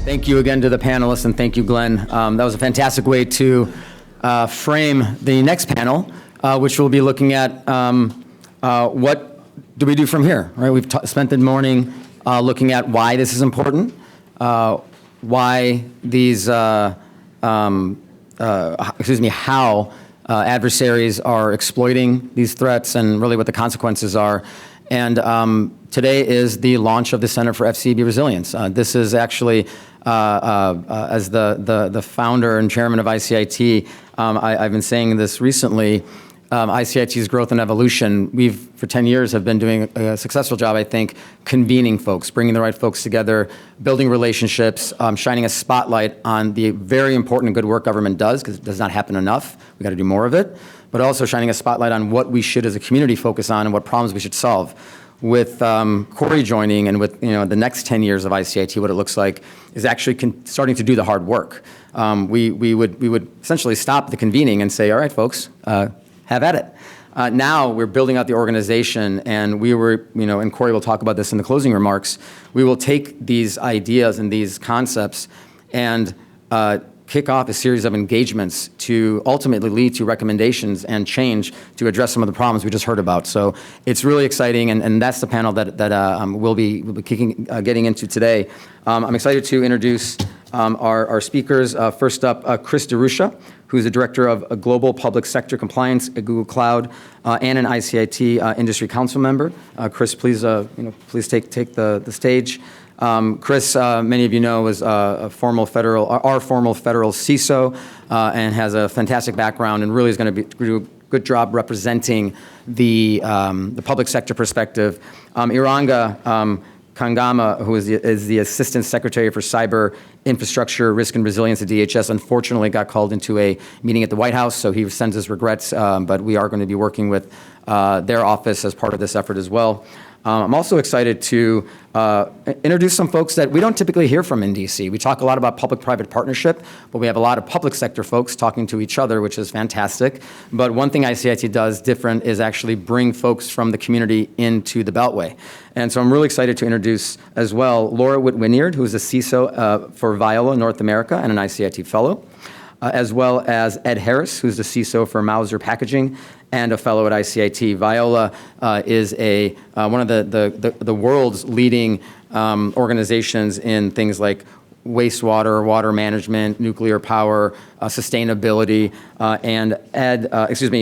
Thank you again to the panelists, and thank you, Glenn. That was a fantastic way to frame the next panel, which will be looking at what do we do from here, right? We've spent the morning looking at why this is important, why these, how adversaries are exploiting these threats, and really what the consequences are. And today is the launch of the Center for FCEB Resilience. This is actually, as the founder and chairman of ICIT, I've been saying this recently, ICIT's growth and evolution, we've, for 10 years, have been doing a successful job, I think, convening folks, bringing the right folks together, building relationships, shining a spotlight on the very important and good work government does, because it does not happen enough. We got to do more of it, but also shining a spotlight on what we should, as a community, focus on and what problems we should solve. With Corey joining and with the next 10 years of ICIT, what it looks like is actually starting to do the hard work. We would essentially stop the convening and say, all right, folks, have at it. Now we're building out the organization, and we were, and Corey will talk about this in the closing remarks, we will take these ideas and these concepts and kick off a series of engagements to ultimately lead to recommendations and change to address some of the problems we just heard about. So it's really exciting, and that's the panel that we'll be getting into today. I'm excited to introduce our speakers. First up, Chris DeRusha, who's the Director of Global Public Sector Compliance at Google Cloud and an ICIT Industry Council member. Chris, please take the stage. Chris, many of you know, is our formal federal CISO, and has a fantastic background, and really is going to do a good job representing the public sector perspective. Iranga Kahangama, who is the Assistant Secretary for Cyber Infrastructure, Risk and Resilience at DHS, unfortunately got called into a meeting at the White House, so he sends his regrets, but we are going to be working with their office as part of this effort as well. I'm also excited to introduce some folks that we don't typically hear from in DC. We talk a lot about public-private partnership, but we have a lot of public sector folks talking to each other, which is fantastic. But one thing ICIT does different is actually bring folks from the community into the Beltway. And so I'm really excited to introduce as well Laura Whitt-Winyard, who is a CISO for Veoila North America and an ICIT fellow, as well as Ed Harris, who's the CISO for Mauser Packaging and a fellow at ICIT. Veoila is one of the world's leading organizations in things like wastewater, water management, nuclear power, sustainability, and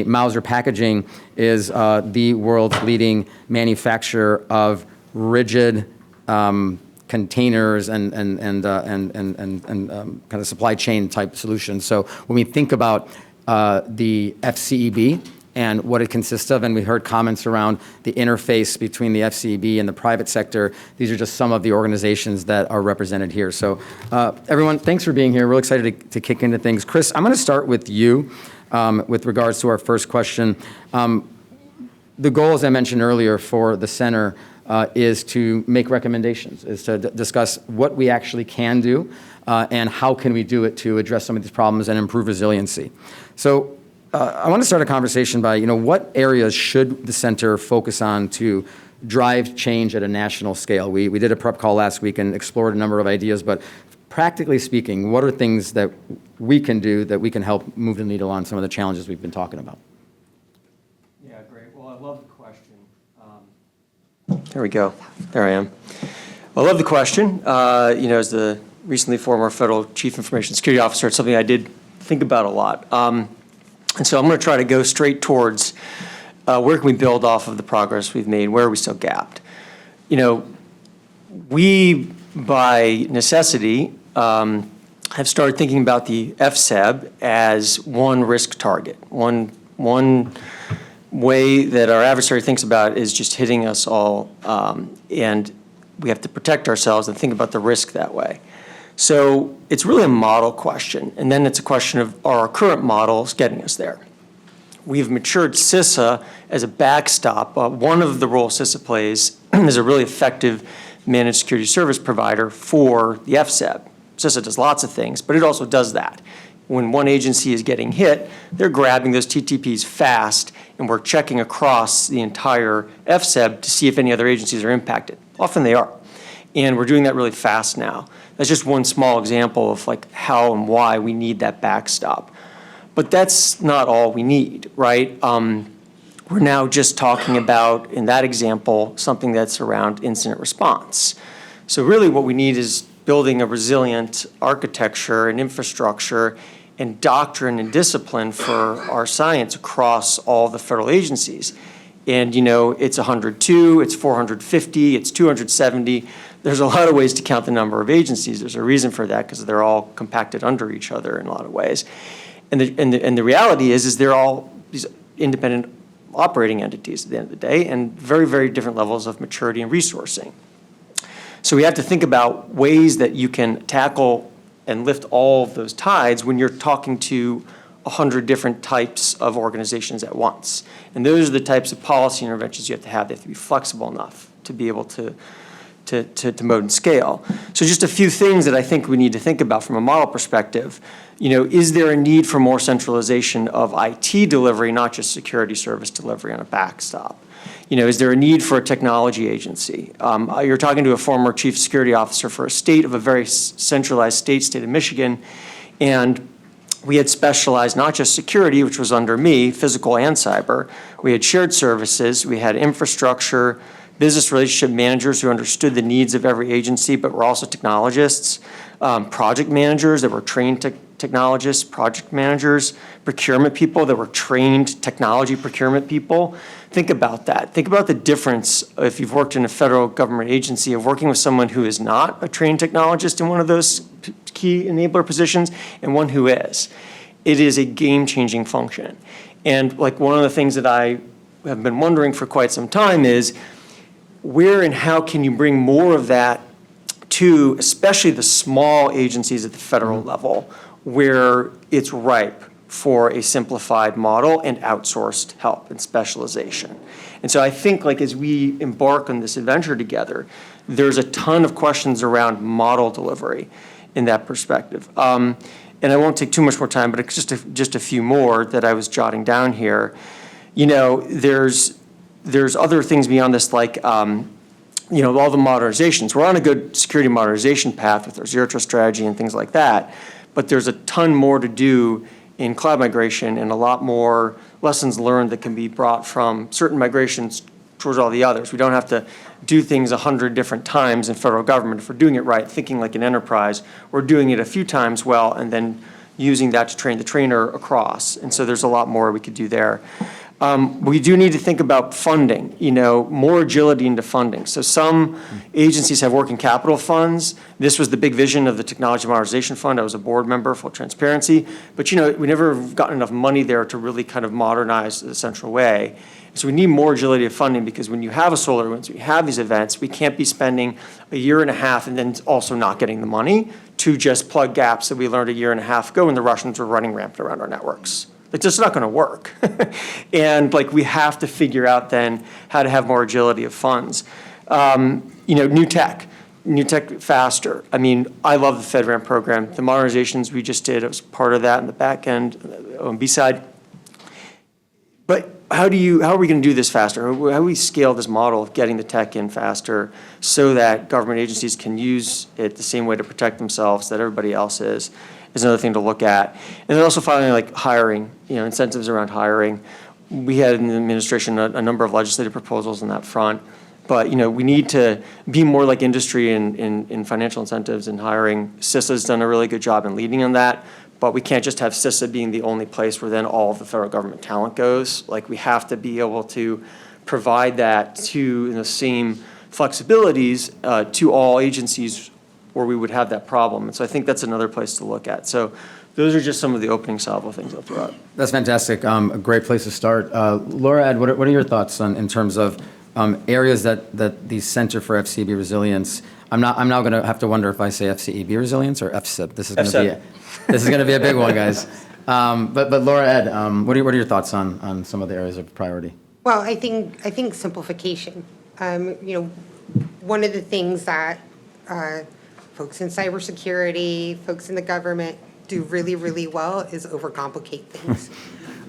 Mauser Packaging is the world's leading manufacturer of rigid containers and kind of supply chain type solutions. So when we think about the FCEB and what it consists of, and we heard comments around the interface between the FCEB and the private sector, these are just some of the organizations that are represented here. So everyone, thanks for being here. Real excited to kick into things. Chris, I'm going to start with you with regards to our first question. The goal, as I mentioned earlier, for the center is to make recommendations, is to discuss what we actually can do and how can we do it to address some of these problems and improve resiliency. So I want to start a conversation by, what areas should the center focus on to drive change at a national scale? We did a prep call last week and explored a number of ideas, but practically speaking, what are things that we can do that we can help move the needle on some of the challenges we've been talking about? Yeah, great. Well, I love the question. There we go. There I am. I love the question. As the recently former federal chief information security officer, it's something I did think about a lot. And so I'm going to try to go straight towards where can we build off of the progress we've made, where are we still gapped? We, by necessity, have started thinking about the FCEB as one risk target. One way that our adversary thinks about it is just hitting us all, and we have to protect ourselves and think about the risk that way. So it's really a model question, and then it's a question of, are our current models getting us there? We've matured CISA as a backstop. One of the roles CISA plays is a really effective managed security service provider for the FCEB. CISA does lots of things, but it also does that. When one agency is getting hit, they're grabbing those TTPs fast, and we're checking across the entire FCEB to see if any other agencies are impacted. Often they are. And we're doing that really fast now. That's just one small example of like how and why we need that backstop. But that's not all we need, right? We're now just talking about, in that example, something that's around incident response. So really what we need is building a resilient architecture and infrastructure and doctrine and discipline for our science across all the federal agencies. And, it's 102, it's 450, it's 270. There's a lot of ways to count the number of agencies. There's a reason for that because they're all compacted under each other in a lot of ways. And the reality is they're all these independent operating entities at the end of the day and very, very different levels of maturity and resourcing. So we have to think about ways that you can tackle and lift all of those tides when you're talking to 100 different types of organizations at once. And those are the types of policy interventions you have to have. They have to be flexible enough to be able to mode and scale. So just a few things that I think we need to think about from a model perspective. Is there a need for more centralization of IT delivery, not just security service delivery on a backstop? Is there a need for a technology agency? You're talking to a former chief security officer for a state of a very centralized state of Michigan, and we had specialized not just security, which was under me, physical and cyber. We had shared services, we had infrastructure, business relationship managers who understood the needs of every agency, but were also technologists, project managers that were trained technologists, project managers, procurement people that were trained technology procurement people. Think about that. Think about the difference if you've worked in a federal government agency of working with someone who is not a trained technologist in one of those key enabler positions and one who is. It is a game-changing function. And like one of the things that I have been wondering for quite some time is where and how can you bring more of that to especially the small agencies at the federal level where it's ripe for a simplified model and outsourced help and specialization. And so I think like as we embark on this adventure together, there's a ton of questions around model delivery in that perspective. And I won't take too much more time, but it's just a few more that I was jotting down here. There's other things beyond this, like all the modernizations. We're on a good security modernization path with our zero trust strategy and things like that, but there's a ton more to do in cloud migration and a lot more lessons learned that can be brought from certain migrations towards all the others. We don't have to do things 100 different times in federal government. If we're doing it right, thinking like an enterprise, we're doing it a few times well and then using that to train the trainer across. And so there's a lot more we could do there. We do need to think about funding, more agility into funding. So some agencies have working capital funds. This was the big vision of the Technology Modernization Fund. I was a board member, full transparency. But, we never have gotten enough money there to really kind of modernize the central way. So we need more agility of funding because when you have a SolarWinds, we have these events, we can't be spending a year and a half and then also not getting the money to just plug gaps that we learned a year and a half ago when the Russians were running rampant around our networks. It's just not going to work. And we have to figure out then how to have more agility of funds. New tech faster. I mean, I love the FedRAMP program. The modernizations we just did, it was part of that in the back end, OMB side. But how are we going to do this faster? How do we scale this model of getting the tech in faster so that government agencies can use it the same way to protect themselves that everybody else is another thing to look at. And then also finally, hiring, incentives around hiring. We had in the administration a number of legislative proposals on that front. But, we need to be more like industry in financial incentives and hiring. CISA's done a really good job in leading on that. But we can't just have CISA being the only place where then all of the federal government talent goes. We have to be able to provide that to the same flexibilities to all agencies where we would have that problem. And so I think that's another place to look at. So those are just some of the opening salvo things I'll throw out. That's fantastic. A great place to start. Laura, Ed, what are your thoughts in terms of areas that the Center for FCEB Resilience? I'm now going to have to wonder if I say FCEB Resilience or FCEB. This is going to be a big one, guys. But Laura, Ed, what are your thoughts on some of the areas of priority? Well, I think simplification. One of the things that folks in cybersecurity, folks in the government do really, really well is overcomplicate things.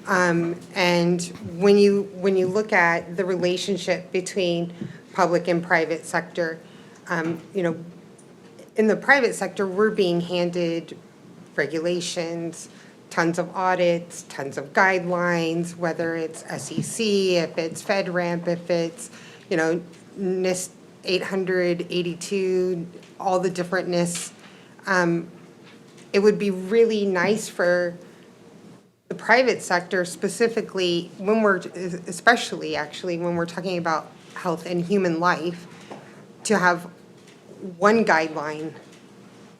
And when you look at the relationship between public and private sector, In the private sector, we're being handed regulations, tons of audits, tons of guidelines, whether it's SEC, if it's FedRAMP, if it's, NIST 882, all the different NISTs. It would be really nice for the private sector specifically, especially actually, when we're talking about health and human life, to have one guideline,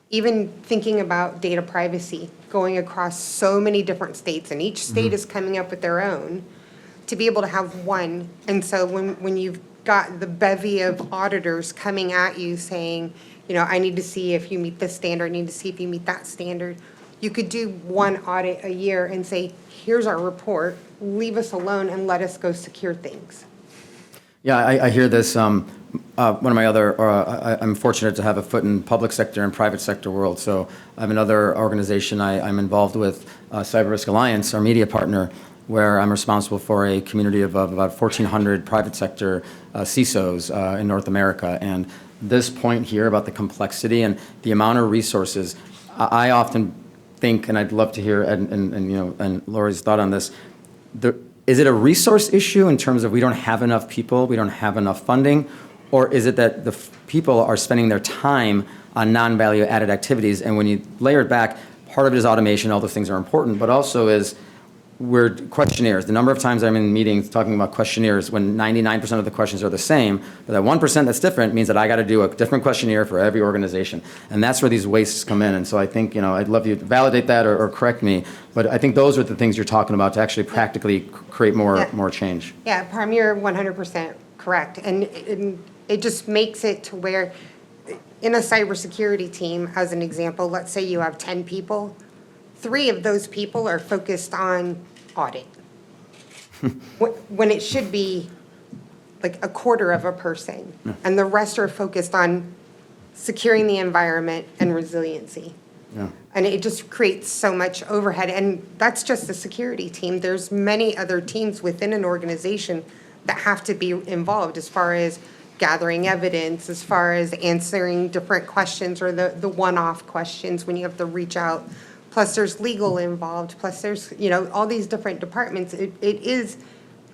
even thinking about data privacy, going across so many different states, and each state is coming up with their own, to be able to have one. And so when you've got the bevy of auditors coming at you saying, I need to see if you meet this standard, I need to see if you meet that standard, you could do one audit a year and say, here's our report, leave us alone and let us go secure things. Yeah, I hear this. One of my other, I'm fortunate to have a foot in public sector and private sector world. So I have another organization I'm involved with, Cyber Risk Alliance, our media partner, where I'm responsible for a community of about 1,400 private sector CISOs in North America. And this point here about the complexity and the amount of resources, I often think, and I'd love to hear Ed and Lori's thought on this. Is it a resource issue in terms of we don't have enough people, we don't have enough funding, or is it that the people are spending their time on non-value added activities? And when you layer it back, part of it is automation, all those things are important, but also is we're questionnaires. The number of times I'm in meetings talking about questionnaires when 99% of the questions are the same, but that 1% that's different means that I got to do a different questionnaire for every organization. And that's where these wastes come in. And so I think, I'd love you to validate that or correct me, but I think those are the things you're talking about to actually practically create more change. Yeah, Parham, you're 100% correct. And it just makes it to where in a cybersecurity team, as an example, let's say you have 10 people, 3 of those people are focused on audit. When it should be like a quarter of a person. Yeah. And the rest are focused on securing the environment and resiliency. Yeah. And it just creates so much overhead. And that's just the security team. There's many other teams within an organization that have to be involved as far as gathering evidence, as far as answering different questions or the one-off questions when you have to reach out. Plus there's legal involved, plus there's, all these different departments. It is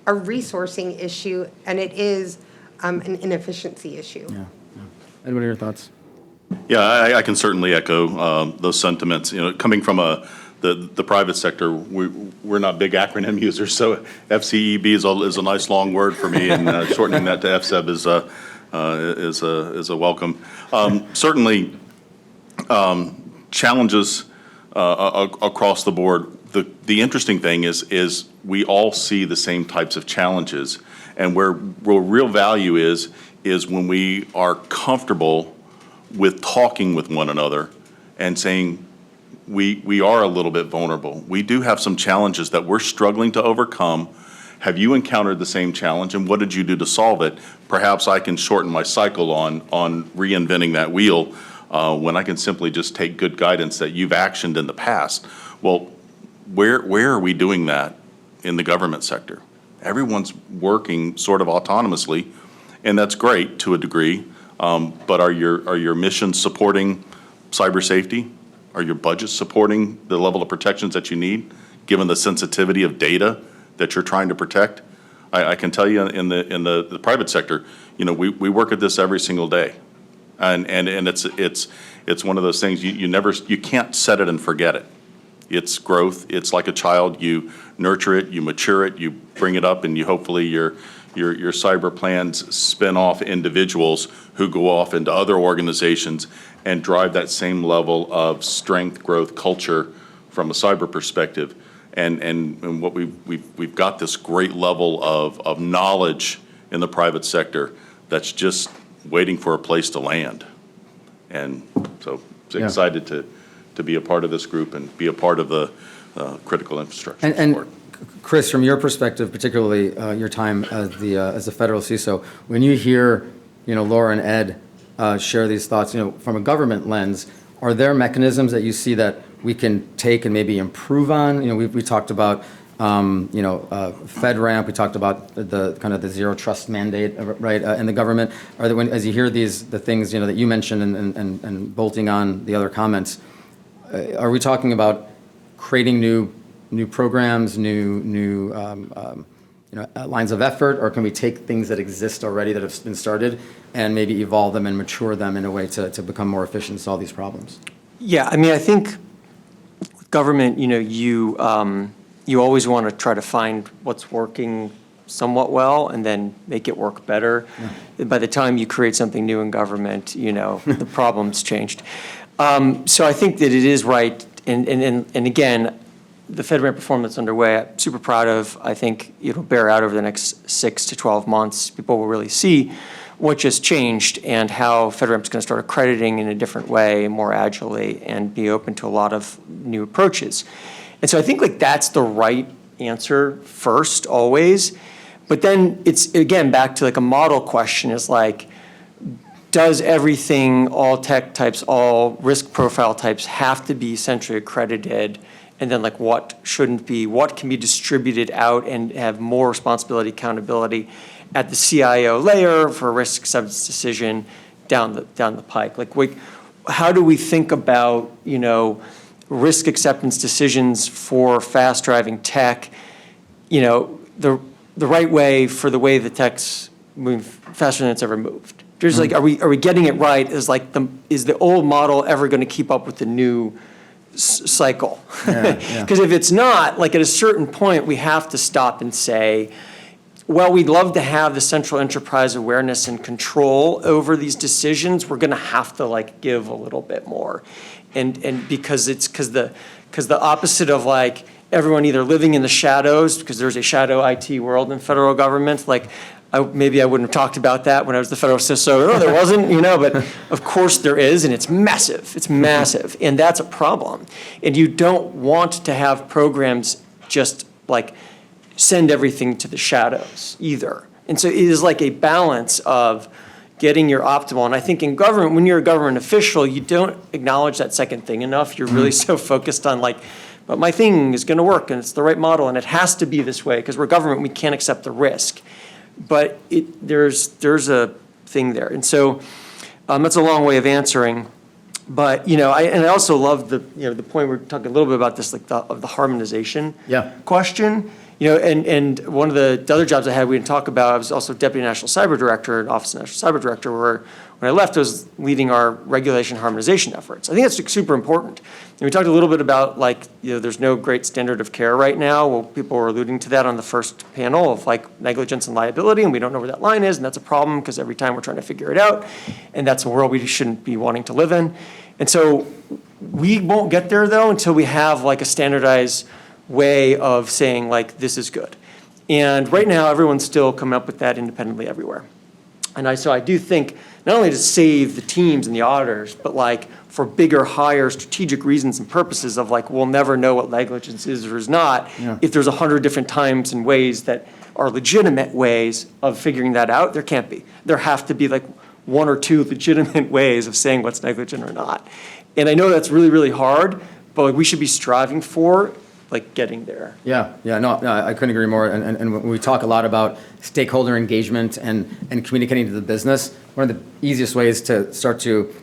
a resourcing issue, and it is an inefficiency issue. Yeah. Ed, what are your thoughts? Yeah, I can certainly echo those sentiments. Coming from the private sector, we're not big acronym users, so FCEB is a nice long word for me, and shortening that to FCEB is a welcome. Certainly, challenges across the board. The interesting thing is we all see the same types of challenges, and where real value is when we are comfortable with talking with one another and saying we are a little bit vulnerable. We do have some challenges that we're struggling to overcome. Have you encountered the same challenge, and what did you do to solve it? Perhaps I can shorten my cycle on reinventing that wheel when I can simply just take good guidance that you've actioned in the past. Well, where are we doing that in the government sector? Everyone's working sort of autonomously, and that's great to a degree. But are your missions supporting cyber safety? Are your budgets supporting the level of protections that you need, given the sensitivity of data that you're trying to protect? I can tell you in the private sector, we work at this every single day, and it's one of those things you can't set it and forget it. It's growth. It's like a child. You nurture it, you mature it, you bring it up, and you hopefully your cyber plans spin off individuals who go off into other organizations and drive that same level of strength, growth, culture from a cyber perspective. And what we've got this great level of knowledge in the private sector that's just waiting for a place to land. And so excited to be a part of this group and be a part of the critical infrastructure support. Chris, from your perspective, particularly your time as a federal CISO, when you hear, Laura and Ed share these thoughts, from a government lens, are there mechanisms that you see that we can take and maybe improve on? We talked about FedRAMP, we talked about the kind of the zero trust mandate, right, in the government. As you hear the things, that you mentioned and bolting on the other comments, are we talking about creating new programs, new lines of effort, or can we take things that exist already that have been started and maybe evolve them and mature them in a way to become more efficient and solve these problems? Yeah, I mean, I think with government, you always want to try to find what's working somewhat well and then make it work better. Yeah. By the time you create something new in government, the problem's changed. So I think that it is right, and again, the FedRAMP reform that's underway, I'm super proud of. I think it'll bear out over the next 6 to 12 months. People will really see what just changed and how FedRAMP is going to start accrediting in a different way, more agilely, and be open to a lot of new approaches. And so I think that's the right answer first, always. But then it's, again, back to a model question is does everything, all tech types, all risk profile types have to be centrally accredited? And then what shouldn't be, what can be distributed out and have more responsibility, accountability at the CIO layer for risk acceptance decision down the pike? How do we think about, risk acceptance decisions for fast driving tech, the right way for the way the tech's moving faster than it's ever moved? There's are we getting it right? Is the old model ever going to keep up with the new cycle? Because if it's not, at a certain point, we have to stop and say, well, we'd love to have the central enterprise awareness and control over these decisions. We're going to have to give a little bit more, and because the opposite of everyone either living in the shadows, because there's a shadow IT world in federal government. Maybe I wouldn't have talked about that when I was the federal CISO. No, there wasn't, but of course there is, and it's massive. It's massive, and that's a problem. And you don't want to have programs just send everything to the shadows either. And so it is a balance of getting your optimal. And I think in government, when you're a government official, you don't acknowledge that second thing enough. You're really so focused on but my thing is going to work, and it's the right model, and it has to be this way because we're government. We can't accept the risk. But there's a thing there, and so that's a long way of answering. But I also love the point we're talking a little bit about this of the harmonization question. And one of the other jobs I had we didn't talk about. I was also Deputy National Cyber Director at Office of National Cyber Director, where when I left, I was leading our regulation harmonization efforts. I think that's super important. And we talked a little bit about there's no great standard of care right now. Well, people were alluding to that on the first panel of negligence and liability, and we don't know where that line is, and that's a problem because every time we're trying to figure it out, and that's a world we shouldn't be wanting to live in. And so we won't get there though until we have a standardized way of saying this is good. And right now everyone's still coming up with that independently everywhere. And so I do think not only to save the teams and the auditors, but for bigger, higher strategic reasons and purposes of we'll never know what negligence is or is not if there's 100 different times and ways that are legitimate ways of figuring that out. There can't be. There have to be 1 or 2 legitimate ways of saying what's negligent or not. And I know that's really, really hard, but we should be striving for getting there. No, I couldn't agree more. And when we talk a lot about stakeholder engagement and communicating to the business, one of the easiest ways to start to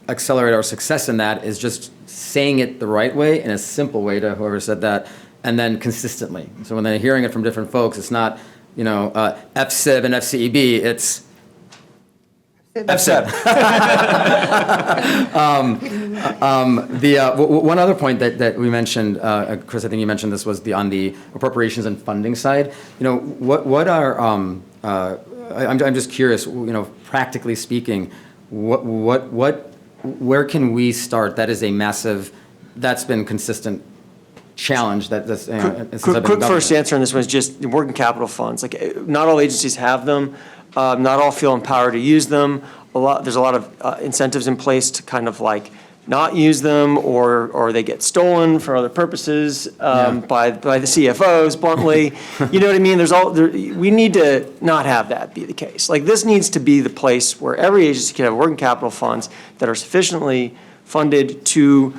accelerate our success in that is just saying it the right way, in a simple way to whoever said that, and then consistently. So when they're hearing it from different folks, it's not, FCIB and FCEB, it's FCIB. One other point that we mentioned, Chris, I think you mentioned this, was on the appropriations and funding side. What are I'm just curious. Practically speaking, where can we start? That is a massive. That's been consistent challenge. That's quick first answer on this one is just working capital funds. Not all agencies have them. Not all feel empowered to use them. There's a lot of incentives in place to kind of not use them, or they get stolen for other purposes by the CFOs, bluntly. You know what I mean? We need to not have that be the case. This needs to be the place where every agency can have working capital funds that are sufficiently funded to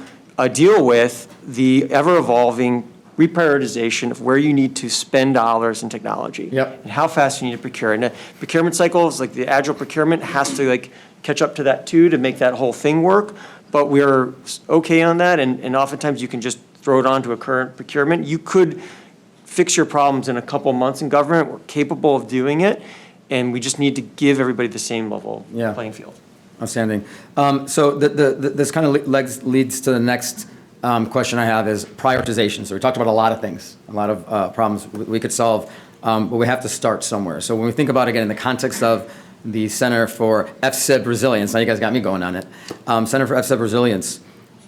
deal with the ever-evolving reprioritization of where you need to spend dollars in technology. Yep. And how fast you need to procure. And the procurement cycles, like the agile procurement, has to like catch up to that too to make that whole thing work. But we're okay on that, and oftentimes you can just throw it onto a current procurement. You could fix your problems in a couple months in government. We're capable of doing it, and we just need to give everybody the same level Yeah. playing field. Outstanding. So this kind of leads to the next question I have is prioritization. So we talked about a lot of things, a lot of problems we could solve, but we have to start somewhere. So when we think about, again, in the context of the Center for FCEB Resilience, now you guys got me going on it, Center for FCEB Resilience,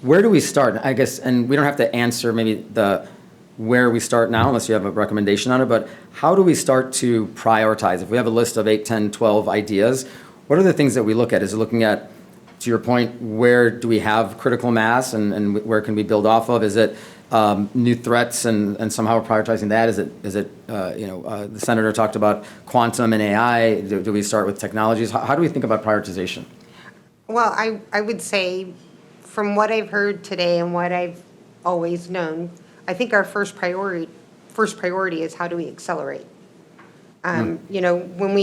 where do we start? I guess, and we don't have to answer maybe where we start now unless you have a recommendation on it, but how do we start to prioritize? If we have a list of 8, 10, 12 ideas, what are the things that we look at? Is it looking at, to your point, where do we have critical mass and where can we build off of? Is it new threats and somehow prioritizing that? Is it the senator talked about quantum and AI. Do we start with technologies? How do we think about prioritization? Well, I would say, from what I've heard today and what I've always known, I think our first priority is how do we accelerate? When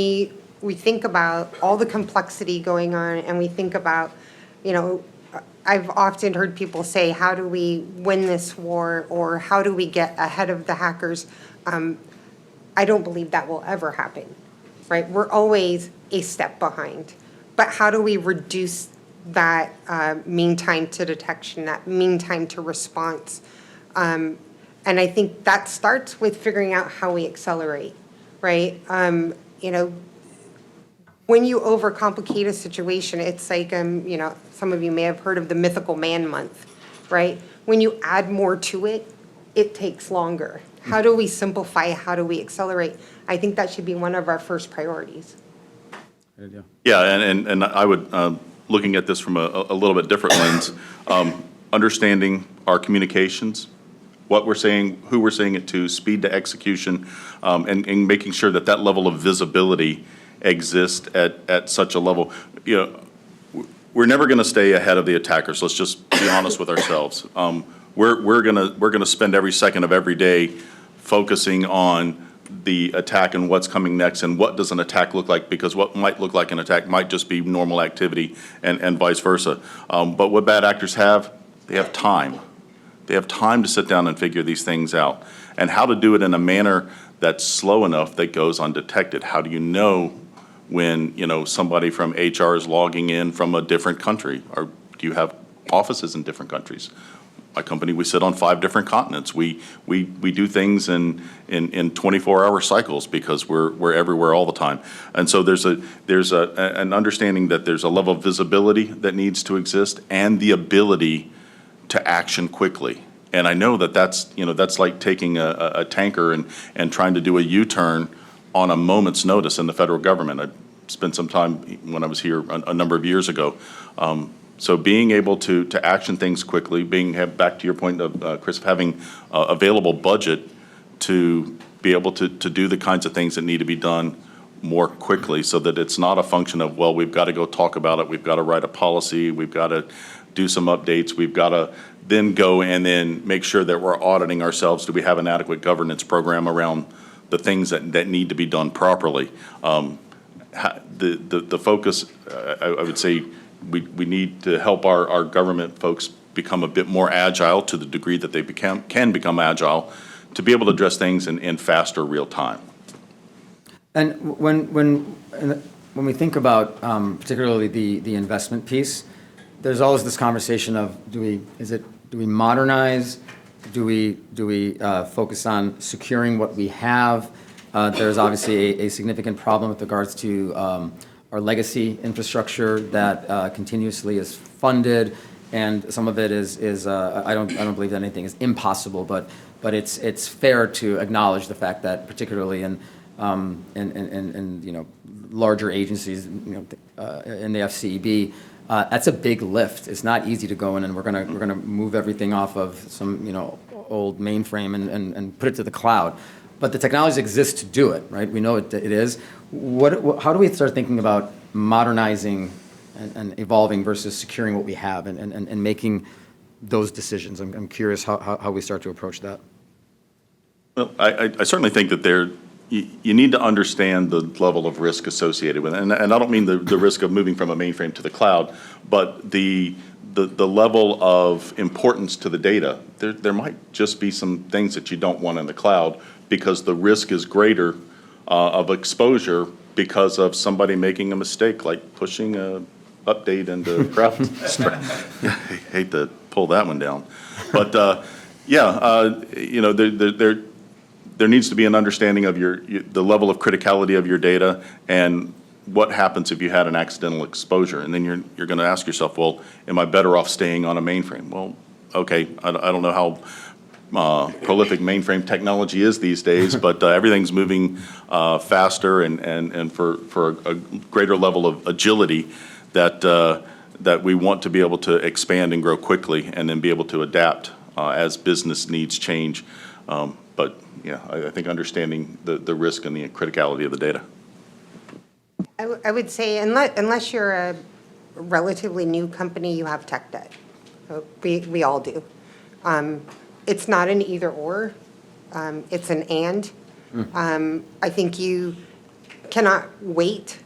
we think about all the complexity going on and we think about, I've often heard people say, how do we win this war, or how do we get ahead of the hackers? I don't believe that will ever happen, right? We're always a step behind. But how do we reduce that mean time to detection, that mean time to response? And I think that starts with figuring out how we accelerate, right? When you overcomplicate a situation, it's like, some of you may have heard of the mythical man month, right? When you add more to it, it takes longer. How do we simplify? How do we accelerate? I think that should be one of our first priorities. Yeah, and I would, looking at this from a little bit different lens, understanding our communications, what we're saying, who we're saying it to, speed to execution, and making sure that that level of visibility exists at such a level. We're never going to stay ahead of the attackers. Let's just be honest with ourselves. We're gonna spend every second of every day focusing on the attack and what's coming next and what does an attack look like, because what might look like an attack might just be normal activity and vice versa. But what bad actors have, they have time. They have time to sit down and figure these things out, and how to do it in a manner that's slow enough that goes undetected. How do you know when somebody from HR is logging in from a different country, or do you have offices in different countries? My company, we sit on 5 different continents. We do things in 24-hour cycles because we're everywhere all the time. And so there's an understanding that there's a level of visibility that needs to exist and the ability to action quickly. And I know that's like taking a tanker and trying to do a U-turn on a moment's notice in the federal government. I spent some time when I was here a number of years ago. So being able to action things quickly, back to your point of, Chris, of having available budget to be able to do the kinds of things that need to be done more quickly, so that it's not a function of, well, we've got to go talk about it, we've got to write a policy, we've got to do some updates, we've got to then go and then make sure that we're auditing ourselves. Do we have an adequate governance program around the things that need to be done properly? The focus, I would say, we need to help our government folks become a bit more agile to the degree that they can become agile to be able to address things in faster real time. And when we think about particularly the investment piece, there's always this conversation of do we modernize? Do we focus on securing what we have? There's obviously a significant problem with regards to our legacy infrastructure that continuously is funded, and some of it is I don't believe that anything is impossible, but it's fair to acknowledge the fact that particularly in larger agencies, in the FCEB, that's a big lift. It's not easy to go in and we're gonna move everything off of some old mainframe and put it to the cloud. But the technologies exist to do it, right? We know it is. How do we start thinking about modernizing and evolving versus securing what we have and making those decisions? I'm curious how we start to approach that. Well, I certainly think that you need to understand the level of risk associated with it. And I don't mean the risk of moving from a mainframe to the cloud, but the level of importance to the data. There might just be some things that you don't want in the cloud because the risk is greater of exposure because of somebody making a mistake, like pushing a update into CrowdStrike. Yeah, I hate to pull that one down. But there needs to be an understanding of the level of criticality of your data and what happens if you had an accidental exposure. And then you're going to ask yourself, well, am I better off staying on a mainframe? Well, okay, I don't know how prolific mainframe technology is these days, but everything's moving faster and for a greater level of agility that we want to be able to expand and grow quickly and then be able to adapt as business needs change. But yeah, I think understanding the risk and the criticality of the data. I would say unless you're a relatively new company, you have tech debt. We all do. It's not an either or, it's an and. I think you cannot wait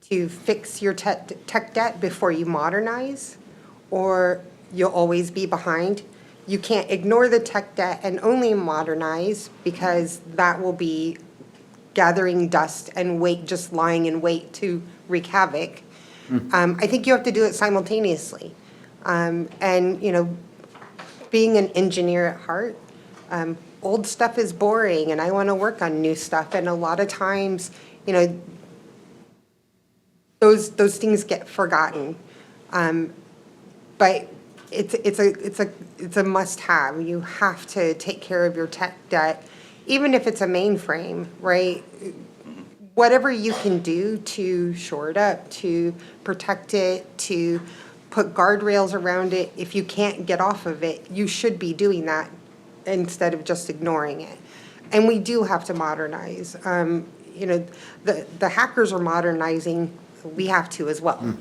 to fix your tech debt before you modernize, or you'll always be behind. You can't ignore the tech debt and only modernize, because that will be gathering dust and just lying in wait to wreak havoc. I think you have to do it simultaneously. And, being an engineer at heart, old stuff is boring and I want to work on new stuff. And a lot of times, those things get forgotten. But it's a must-have. You have to take care of your tech debt, even if it's a mainframe, right? Whatever you can do to shore it up, to protect it, to put guardrails around it. If you can't get off of it, you should be doing that instead of just ignoring it. And we do have to modernize. The hackers are modernizing. We have to as well.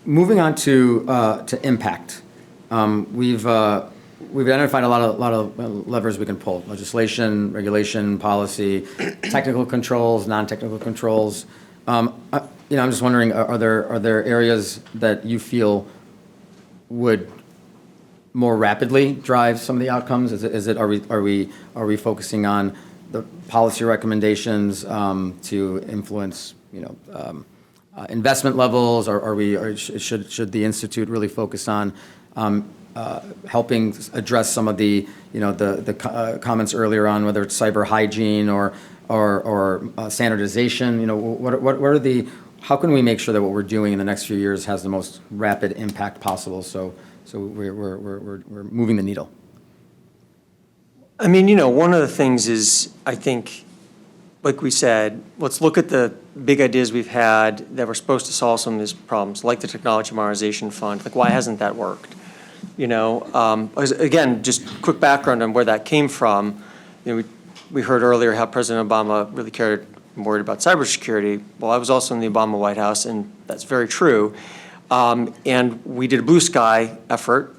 Moving on to impact, we've identified a lot of levers we can pull: legislation, regulation, policy, technical controls, non-technical controls. I'm just wondering, are there areas that you feel would more rapidly drive some of the outcomes? Are we focusing on the policy recommendations to influence investment levels, or should the institute really focus on helping address some of the comments earlier on, whether it's cyber hygiene or standardization? How can we make sure that what we're doing in the next few years has the most rapid impact possible? So we're moving the needle. I mean, one of the things is, I think, like we said, let's look at the big ideas we've had that were supposed to solve some of these problems, like the Technology Modernization Fund. Like, why hasn't that worked? Again, just quick background on where that came from. We heard earlier how President Obama really cared and worried about cybersecurity. Well, I was also in the Obama White House, and that's very true. And we did a blue sky effort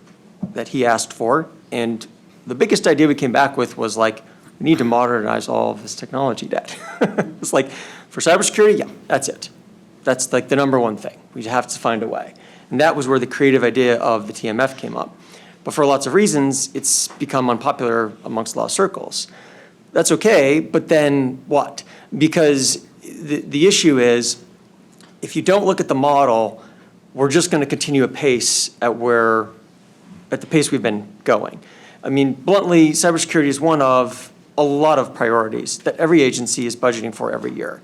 that he asked for, and the biggest idea we came back with was we need to modernize all of this technology debt. It's for cybersecurity, yeah, that's it. That's the number one thing. We have to find a way. And that was where the creative idea of the TMF came up. But for lots of reasons, it's become unpopular amongst law circles. That's okay, but then what? Because the issue is, if you don't look at the model, we're just going to continue at the pace we've been going. I mean, bluntly, cybersecurity is one of a lot of priorities that every agency is budgeting for every year.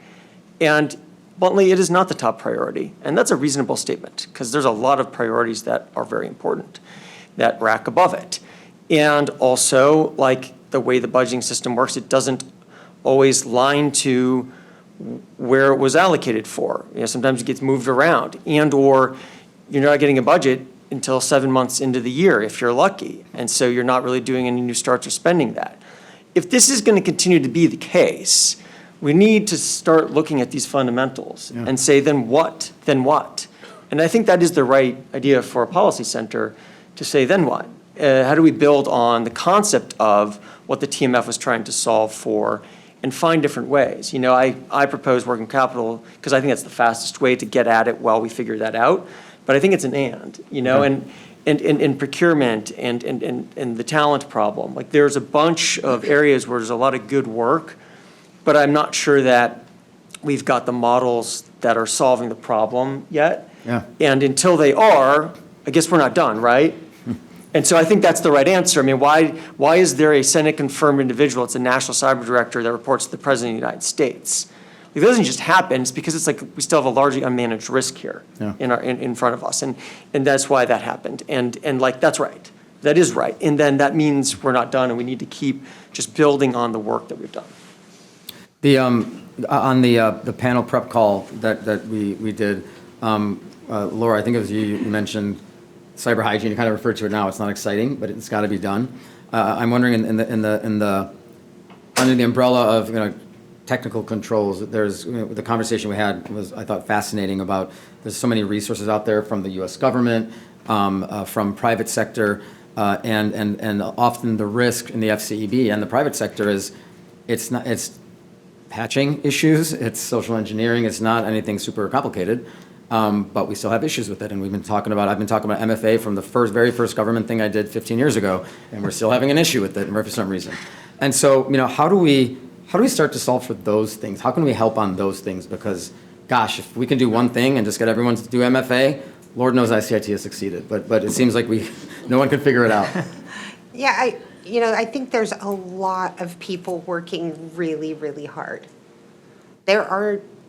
And bluntly, it is not the top priority. And that's a reasonable statement, because there's a lot of priorities that are very important that rack above it. And also, the way the budgeting system works, it doesn't always line to where it was allocated for. Sometimes it gets moved around, or you're not getting a budget until 7 months into the year, if you're lucky. And so you're not really doing any new starts or spending that. If this is going to continue to be the case, we need to start looking at these fundamentals and say, then what? Then what? And I think that is the right idea for a policy center to say, then what? How do we build on the concept of what the TMF was trying to solve for and find different ways? You know, I propose working capital because I think that's the fastest way to get at it while we figure that out. But I think it's an and, you know, and procurement and the talent problem. Like there's a bunch of areas where there's a lot of good work, but I'm not sure that we've got the models that are solving the problem yet. Yeah. And until they are, I guess we're not done, right? And so I think that's the right answer. I mean, why is there a Senate-confirmed individual? It's a national cyber director that reports to the President of the United States. It doesn't just happen. It's because it's like we still have a largely unmanaged risk here in front of us. And that's why that happened. And like, that's right. That is right. And then that means we're not done and we need to keep just building on the work that we've done. On the panel prep call that we did, Laura, I think it was you mentioned cyber hygiene. You kind of referred to it now. It's not exciting, but it's got to be done. I'm wondering under the umbrella of technical controls, there's the conversation we had was, I thought, fascinating about there's so many resources out there from the U.S. government, from private sector, and often the risk in the FCEB and the private sector is it's patching issues, it's social engineering, it's not anything super complicated, but we still have issues with it. And I've been talking about MFA from the very first government thing I did 15 years ago, and we're still having an issue with it for some reason. And so, how do we start to solve for those things? How can we help on those things? Because, gosh, if we can do one thing and just get everyone to do MFA, Lord knows ICIT has succeeded. But it seems like no one can figure it out. Yeah, I think there's a lot of people working really, really hard.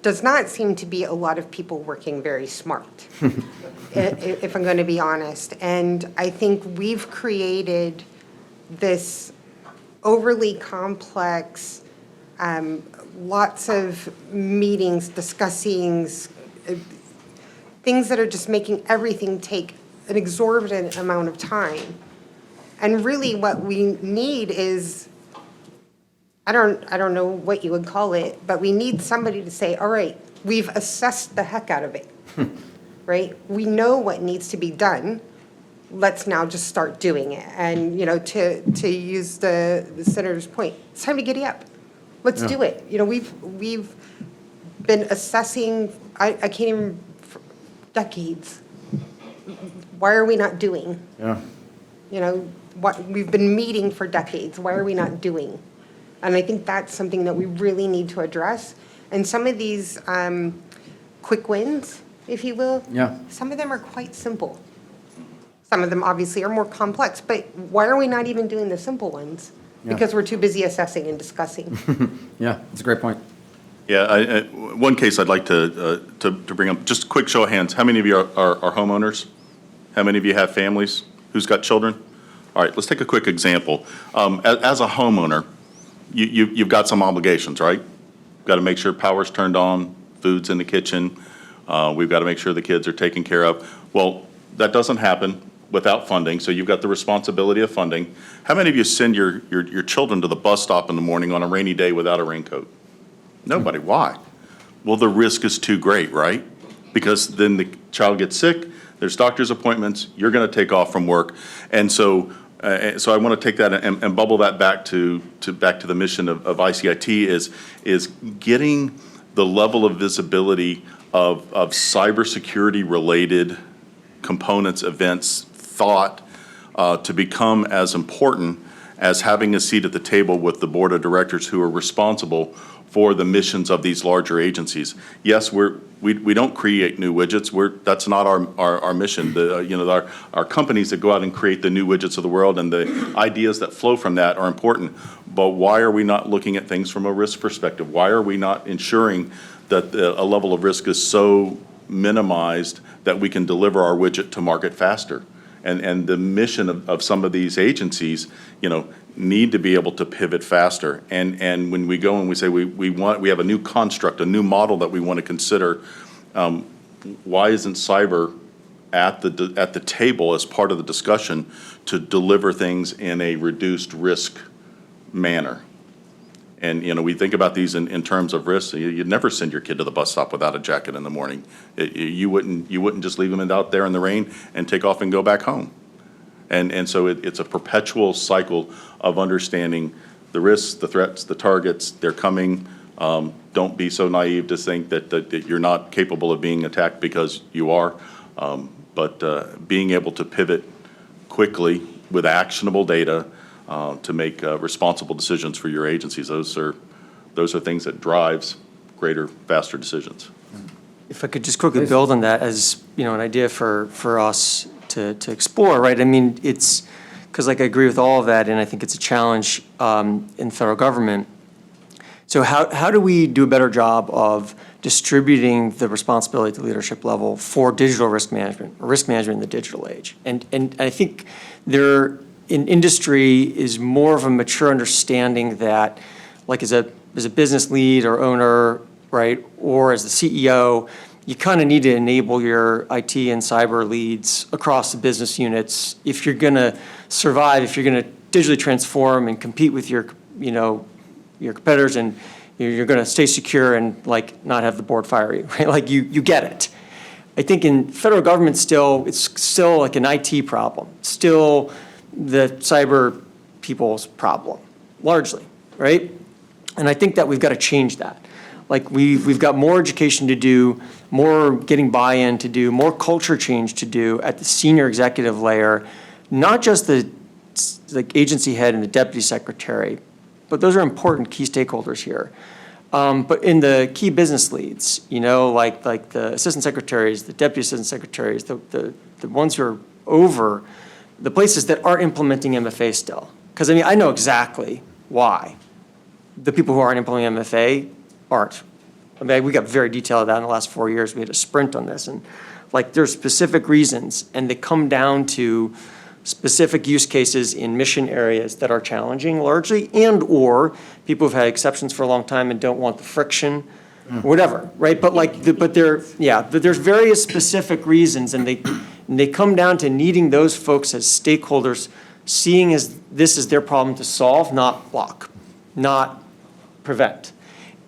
Does not seem to be a lot of people working very smart, if I'm going to be honest. And I think we've created this overly complex, lots of meetings, discussing things that are just making everything take an exorbitant amount of time. And really what we need is, I don't know what you would call it, but we need somebody to say, all right, we've assessed the heck out of it, right? We know what needs to be done. Let's now just start doing it. And, to use the senator's point, it's time to giddy up. Let's do it. We've been assessing, I can't even, for decades. Why are we not doing? Yeah. We've been meeting for decades. Why are we not doing? And I think that's something that we really need to address. And some of these quick wins, if you will, some of them are quite simple. Some of them obviously are more complex, but why are we not even doing the simple ones? Because we're too busy assessing and discussing. Yeah, that's a great point. Yeah, one case I'd like to bring up, just a quick show of hands. How many of you are homeowners? How many of you have families? Who's got children? All right, let's take a quick example. As a homeowner, you've got some obligations, right? You've got to make sure power's turned on, food's in the kitchen. We've got to make sure the kids are taken care of. Well, that doesn't happen without funding, so you've got the responsibility of funding. How many of you send your children to the bus stop in the morning on a rainy day without a raincoat? Nobody. Why? Well, the risk is too great, right? Because then the child gets sick, there's doctor's appointments, you're going to take off from work. And so I want to take that and bubble that back to the mission of ICIT is getting the level of visibility of cybersecurity related components, events, thought to become as important as having a seat at the table with the board of directors who are responsible for the missions of these larger agencies. Yes, we don't create new widgets. That's not our mission. Our companies that go out and create the new widgets of the world and the ideas that flow from that are important. But why are we not looking at things from a risk perspective? Why are we not ensuring that a level of risk is so minimized that we can deliver our widget to market faster? And the mission of some of these agencies, need to be able to pivot faster. And when we go and we say we have a new construct, a new model that we want to consider, why isn't cyber at the table as part of the discussion to deliver things in a reduced risk manner? And, we think about these in terms of risk. You'd never send your kid to the bus stop without a jacket in the morning. You wouldn't just leave them out there in the rain and take off and go back home. And so it's a perpetual cycle of understanding the risks, the threats, the targets, they're coming. Don't be so naive to think that you're not capable of being attacked, because you are. But being able to pivot quickly with actionable data to make responsible decisions for your agencies, those are things that drives greater, faster decisions. If I could just quickly build on that as, an idea for us to explore, right? I mean, it's, because I agree with all of that, and I think it's a challenge in federal government. So how do we do a better job of distributing the responsibility at the leadership level for digital risk management, or risk management in the digital age? And I think there, in industry, is more of a mature understanding that, like as a business lead or owner, right, or as the CEO, you kind of need to enable your IT and cyber leads across the business units if you're going to survive, if you're going to digitally transform and compete with your competitors, and you're going to stay secure and not have the board fire you, right? You get it. I think in federal government it's still like an IT problem, still the cyber people's problem, largely, right? And I think that we've got to change that. We've got more education to do, more getting buy-in to do, more culture change to do at the senior executive layer, not just the agency head and the deputy secretary, but those are important key stakeholders here. But in the key business leads, like the assistant secretaries, the deputy assistant secretaries, the ones who are over the places that are implementing MFA still. Because I know exactly why the people who aren't implementing MFA aren't. We got very detailed that in the last 4 years. We had a sprint on this, and there's specific reasons, and they come down to specific use cases in mission areas that are challenging largely, and or people who've had exceptions for a long time and don't want the friction, whatever, right? But there's various specific reasons, and they come down to needing those folks as stakeholders, seeing as this is their problem to solve, not block, not prevent.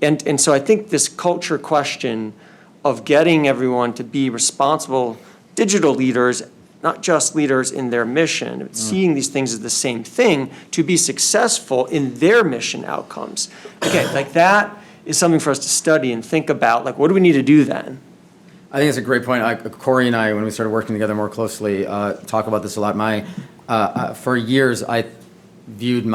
And so I think this culture question of getting everyone to be responsible digital leaders, not just leaders in their mission, but seeing these things as the same thing to be successful in their mission outcomes. Okay, that is something for us to study and think about, what do we need to do then? I think it's a great point. Corey and I, when we started working together more closely, talk about this a lot. For years, I viewed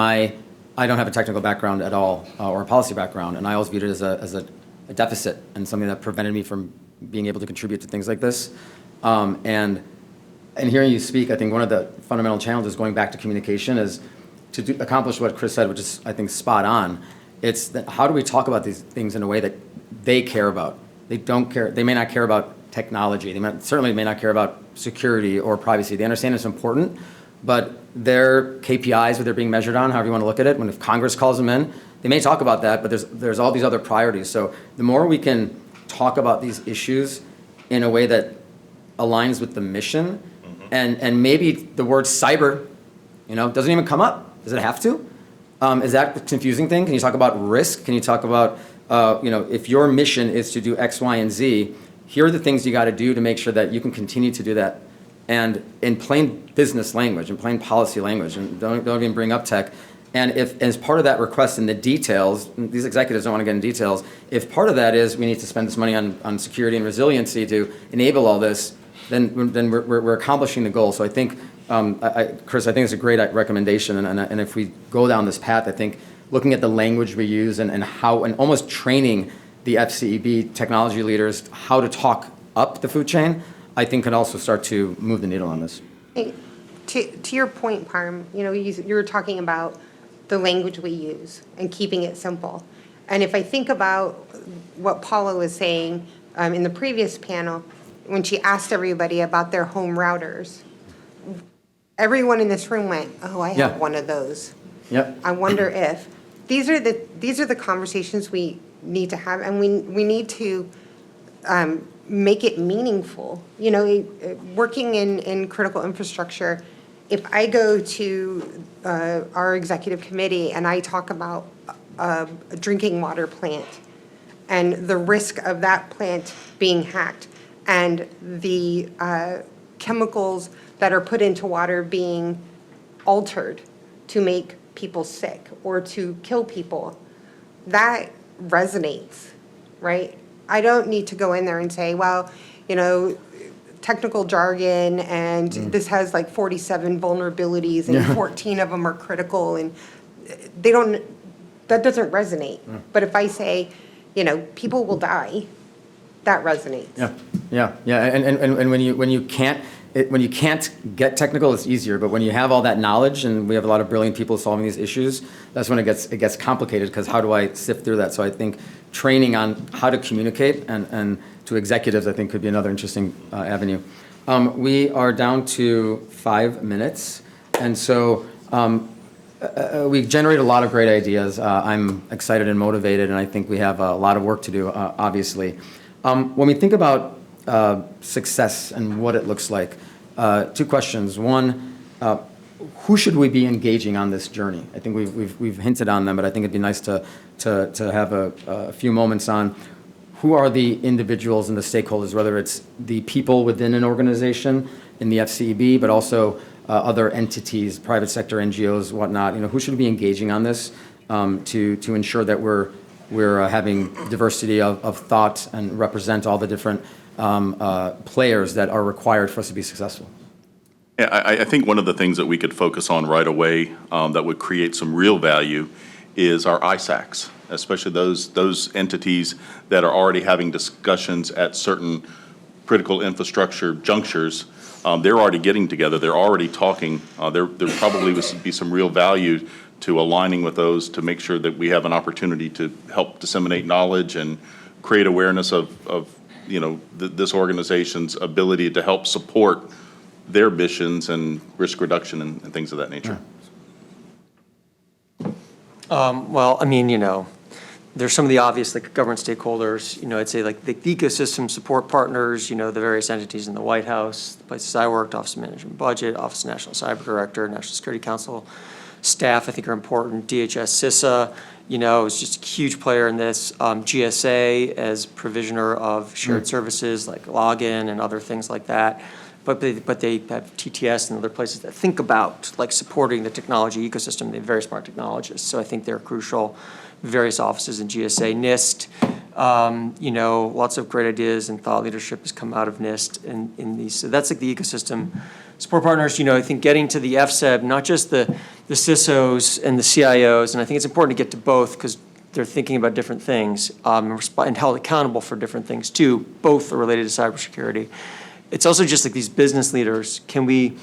I don't have a technical background at all, or a policy background, and I always viewed it as a deficit and something that prevented me from being able to contribute to things like this. And hearing you speak, I think one of the fundamental challenges going back to communication is to accomplish what Chris said, which is, I think, spot on. It's that how do we talk about these things in a way that they care about? They don't care. They may not care about technology. They certainly may not care about security or privacy. They understand it's important, but their KPIs, what they're being measured on, however you want to look at it, if Congress calls them in, they may talk about that, but there's all these other priorities. So the more we can talk about these issues in a way that aligns with the mission, and maybe the word cyber, doesn't even come up. Does it have to? Is that a confusing thing? Can you talk about risk? Can you talk about, if your mission is to do X, Y, and Z, here are the things you got to do to make sure that you can continue to do that. And in plain business language, in plain policy language, and don't even bring up tech. And if, as part of that request in the details, these executives don't want to get in details, if part of that is we need to spend this money on security and resiliency to enable all this, then we're accomplishing the goal. So I think, Chris, I think it's a great recommendation. And if we go down this path, I think looking at the language we use and how, and almost training the FCEB technology leaders how to talk up the food chain, I think can also start to move the needle on this. Hey, to your point, Parham, you were talking about the language we use and keeping it simple. And if I think about what Paula was saying in the previous panel, when she asked everybody about their home routers, everyone in this room went, "Oh, I have one of those." Yep. I wonder if these are the conversations we need to have, and we need to make it meaningful. Working in critical infrastructure, if I go to our executive committee and I talk about a drinking water plant and the risk of that plant being hacked and the chemicals that are put into water being altered to make people sick or to kill people, that resonates, right? I don't need to go in there and say, well, technical jargon and this has like 47 vulnerabilities and 14 of them are critical, and that doesn't resonate. But if I say, people will die, that resonates. Yeah. And when you can't get technical, it's easier. But when you have all that knowledge, and we have a lot of brilliant people solving these issues, that's when it gets complicated, because how do I sift through that? So I think training on how to communicate and to executives, I think, could be another interesting avenue. We are down to 5 minutes, and so we generate a lot of great ideas. I'm excited and motivated, and I think we have a lot of work to do, obviously. When we think about success and what it looks like, 2 questions. One, who should we be engaging on this journey? I think we've hinted on them, but I think it'd be nice to have a few moments on who are the individuals and the stakeholders, whether it's the people within an organization in the FCEB, but also other entities, private sector, NGOs, whatnot. Who should be engaging on this to ensure that we're having diversity of thought and represent all the different players that are required for us to be successful? Yeah, I think one of the things that we could focus on right away that would create some real value is our ISACs, especially those entities that are already having discussions at certain critical infrastructure junctures. They're already getting together. They're already talking. There probably would be some real value to aligning with those to make sure that we have an opportunity to help disseminate knowledge and create awareness of this organization's ability to help support their missions and risk reduction and things of that nature. Well, there's some of the obvious government stakeholders, I'd say the ecosystem support partners, the various entities in the White House, the places I worked, Office of Management and Budget, Office of National Cyber Director, National Security Council staff, I think, are important. DHS CISA, is just a huge player in this. GSA as provisioner of shared services like login and other things like that. But they have TTS and other places that think about supporting the technology ecosystem. They have very smart technologists, so I think they're crucial. Various offices in GSA, NIST, lots of great ideas and thought leadership has come out of NIST in these. So that's the ecosystem support partners. I think getting to the FCEB, not just the CISOs and the CIOs, and I think it's important to get to both because they're thinking about different things and held accountable for different things too. Both are related to cybersecurity. It's also just these business leaders. Can we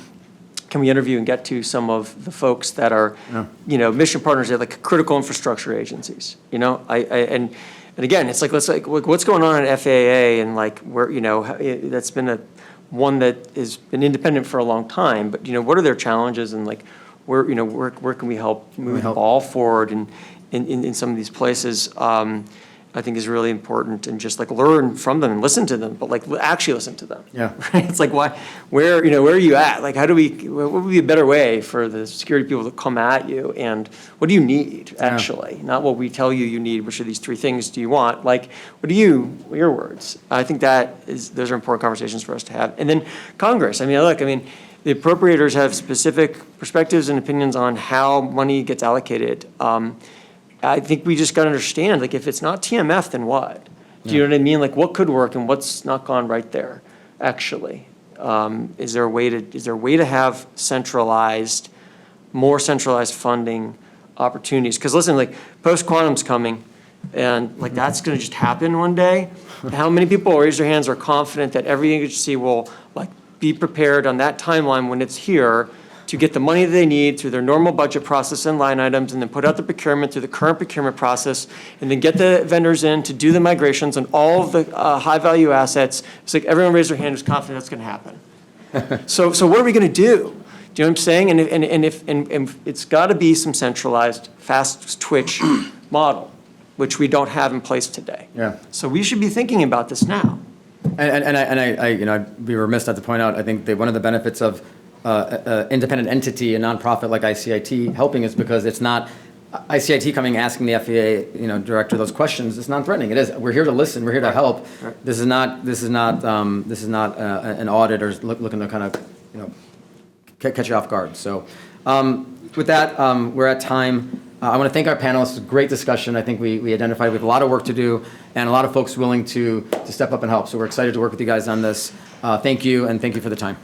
interview and get to some of the folks that are, mission partners at critical infrastructure agencies? And again, it's what's going on at FAA and where that's been one that has been independent for a long time. But what are their challenges and where can we help move the ball forward in some of these places? I think is really important, and just learn from them and listen to them, but actually listen to them. Yeah. Right? It's where are you at? What would be a better way for the security people to come at you, and what do you need actually? Not what we tell you need, which are these 3 things do you want? What do your words? I think those are important conversations for us to have. And then Congress, the appropriators have specific perspectives and opinions on how money gets allocated. I think we just got to understand, if it's not TMF, then what? Do you know what I mean? What could work and what's not gone right there, actually? Is there a way to have more centralized funding opportunities? Because listen, post-quantum's coming, and that's going to just happen one day. How many people raise their hands are confident that every agency will be prepared on that timeline when it's here to get the money that they need through their normal budget process and line items, and then put out the procurement through the current procurement process, and then get the vendors in to do the migrations on all of the high-value assets? It's everyone raise their hand who's confident that's going to happen. So what are we going to do? Do you know what I'm saying? And if it's got to be some centralized, fast twitch model, which we don't have in place today. Yeah. So we should be thinking about this now. And I'd be remiss not to point out, I think that one of the benefits of independent entity, a nonprofit like ICIT helping is because it's not ICIT coming asking the FAA director those questions. It's non-threatening. It is. We're here to listen. We're here to help. Right. This is not an audit or looking to kind of catch you off guard. So with that, we're at time. I want to thank our panelists. Great discussion. I think we identified we have a lot of work to do and a lot of folks willing to step up and help. So we're excited to work with you guys on this. Thank you, and thank you for the time.